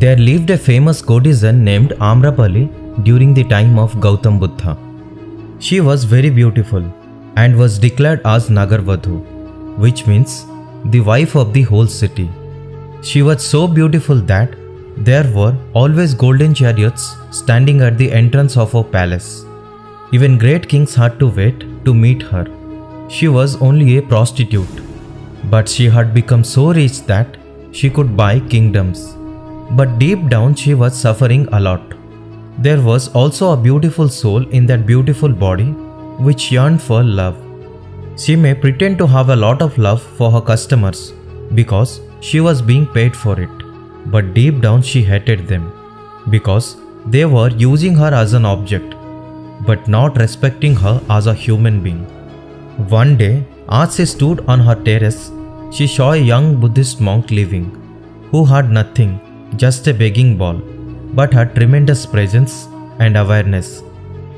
There lived a famous courtesan named Amrapali during the time of Gautama Buddha. She was very beautiful and was declared as Nagarvadhu, which means the wife of the whole city. She was so beautiful that there were always golden chariots standing at the entrance of her palace. Even great kings had to wait to meet her. She was only a prostitute, but she had become so rich that she could buy kingdoms. But deep down she was suffering a lot. There was also a beautiful soul in that beautiful body which yearned for love. She may pretend to have a lot of love for her customers because she was being paid for it, but deep down she hated them because they were using her as an object but not respecting her as a human being. One day, as she stood on her terrace, she saw a young Buddhist monk living who had nothing, just a begging bowl, but had tremendous presence and awareness.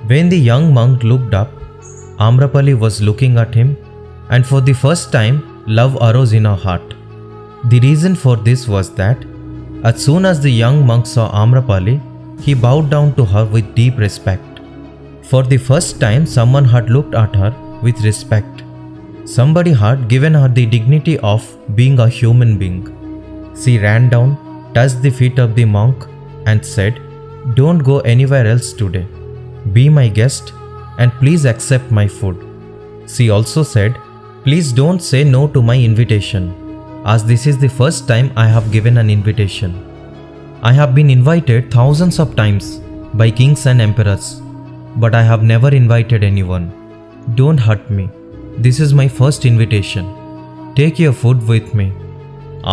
When the young monk looked up, Amrapali was looking at him, and for the first time, love arose in her heart. The reason for this was that, as soon as the young monk saw Amrapali, he bowed down to her with deep respect. For the first time, someone had looked at her with respect. Somebody had given her the dignity of being a human being. She ran down, touched the feet of the monk and said, "Don't go anywhere else today. Be my guest and please accept my food." She also said, "Please don't say no to my invitation, as this is the first time I have given an invitation. I have been invited thousands of times by kings and emperors, but I have never invited anyone. Don't hurt me. This is my first invitation. Take your food with me."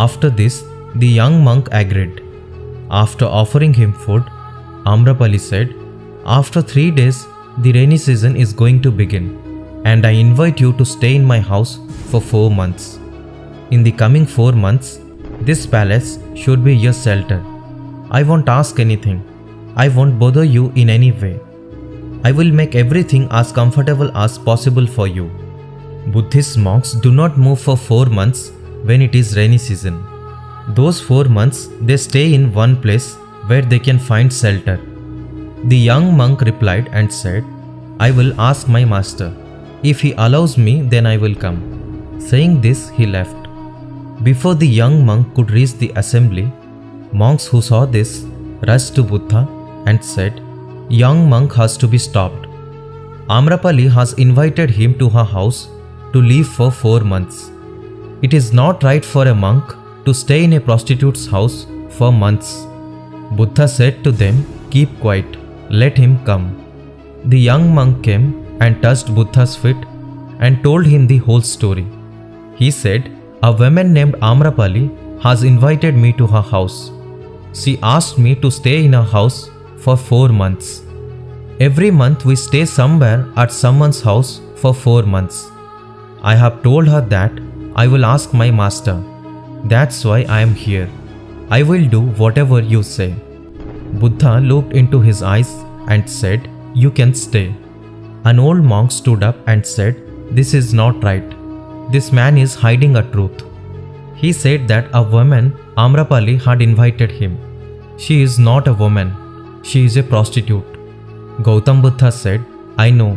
After this, the young monk agreed. After offering him food, Amrapali said, "After 3 days, the rainy season is going to begin, and I invite you to stay in my house for 4 months. In the coming 4 months, this palace should be your shelter. I won't ask anything. I won't bother you in any way. I will make everything as comfortable as possible for you." Buddhist monks do not move for 4 months when it is rainy season. Those 4 months they stay in one place where they can find shelter. The young monk replied and said, "I will ask my master. If he allows me, then I will come." Saying this, he left. Before the young monk could reach the assembly, monks who saw this rushed to Buddha and said, "Young monk has to be stopped. Amrapali has invited him to her house to live for 4 months. It is not right for a monk to stay in a prostitute's house for months." Buddha said to them, "Keep quiet, let him come." The young monk came and touched Buddha's feet and told him the whole story. He said, "A woman named Amrapali has invited me to her house. She asked me to stay in her house for 4 months. Every month we stay somewhere at someone's house for 4 months. I have told her that I will ask my master. That's why I am here. I will do whatever you say." Buddha looked into his eyes and said, "You can stay." An old monk stood up and said, "This is not right. This man is hiding a truth. He said that a woman, Amrapali, had invited him. She is not a woman. She is a prostitute." Gautama Buddha said, "I know,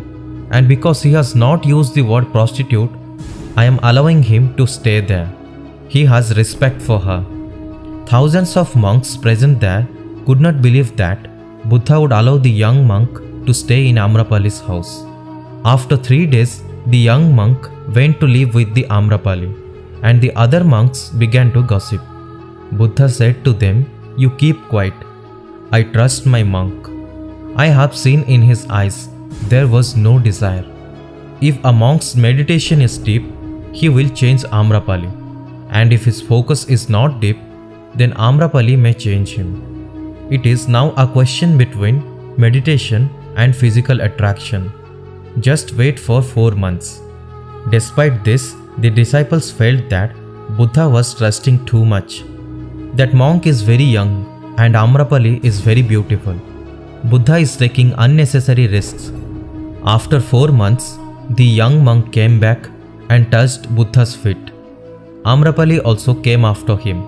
and because he has not used the word prostitute, I am allowing him to stay there. He has respect for her." Thousands of monks present there could not believe that Buddha would allow the young monk to stay in Amrapali's house. After 3 days, the young monk went to live with the Amrapali, and the other monks began to gossip. Buddha said to them, "You keep quiet. I trust my monk. I have seen in his eyes there was no desire. If a monk's meditation is deep, he will change Amrapali. And if his focus is not deep, then Amrapali may change him. It is now a question between meditation and physical attraction. Just wait for 4 months." Despite this, the disciples felt that Buddha was trusting too much. That monk is very young and Amrapali is very beautiful. Buddha is taking unnecessary risks. After 4 months, the young monk came back and touched Buddha's feet. Amrapali also came after him.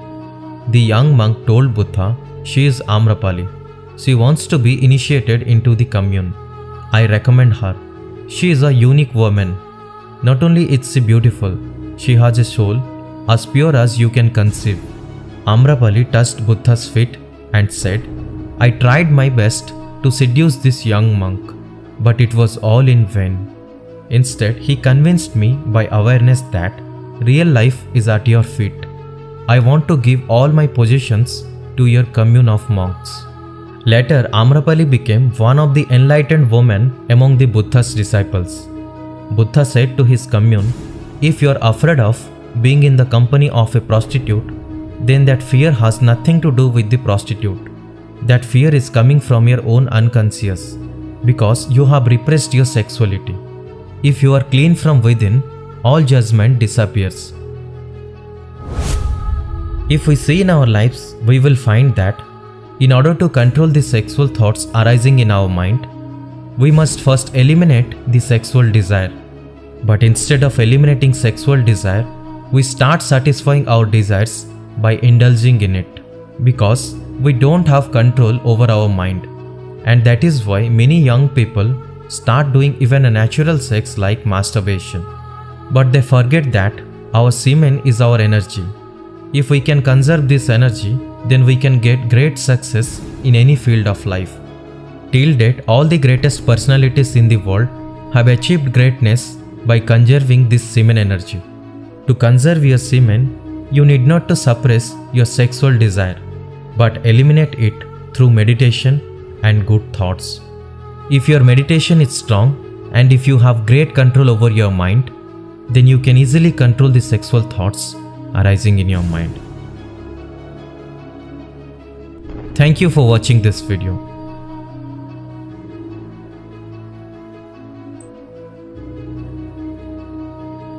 the young monk told Buddha she is Amrapali. She wants to be initiated into the commune. I recommend her. She is a unique woman. Not only is she beautiful, she has a soul as pure as you can conceive. Amrapali touched Buddha's feet and said, I tried my best to seduce this young monk, but it was all in vain. Instead, he convinced me by awareness that real life is at your feet. I want to give all my possessions to your commune of monks. Later, Amrapali became one of the enlightened women among the Buddha's disciples. Buddha said to his commune, if you are afraid of being in the company of a prostitute, then that fear has nothing to do with the prostitute. That fear is coming from your own unconscious, because you have repressed your sexuality. If you are clean from within, all judgment disappears. If we see in our lives, we will find that in order to control the sexual thoughts arising in our mind, we must first eliminate the sexual desire. But instead of eliminating sexual desire, we start satisfying our desires by indulging in it, because we don't have control over our mind. And that is why many young people start doing even a natural sex like masturbation. But they forget that our semen is our energy. If we can conserve this energy, then we can get great success in any field of life. Till date, all the greatest personalities in the world have achieved greatness by conserving this semen energy. To conserve your semen, you need not to suppress your sexual desire, but eliminate it through meditation and good thoughts. If your meditation is strong and if you have great control over your mind, then you can easily control the sexual thoughts arising in your mind. Thank you for watching this video.